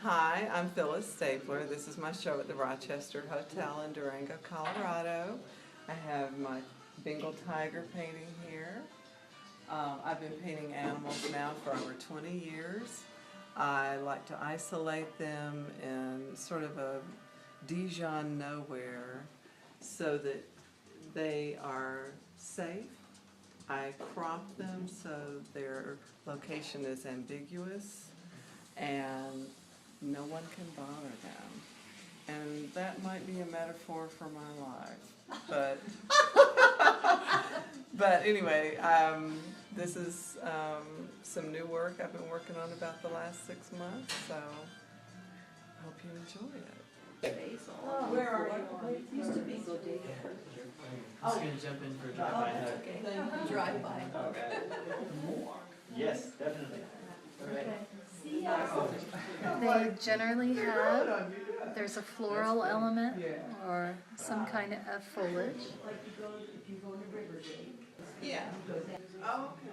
Hi, I'm Phyllis Stapler. This is my show at the Rochester Hotel in Durango, Colorado. I have my Bengal tiger painting here. I've been painting animals now for over 20 years. I like to isolate them in sort of a Dijon nowhere so that they are safe. I crop them so their location is ambiguous and no one can bother them. And that might be a metaphor for my life. But anyway, this is some new work I've been working on about the last 6 months, so I hope you enjoy it. Where are you? It used to be Godega. I'm just going to jump in for a drive-by hug. Okay. Drive-by. Okay. Yes, definitely. Okay. See ya. They generally have, there's a floral element or some kind of foliage. Like if you go to River Gate. Yeah. Oh, okay.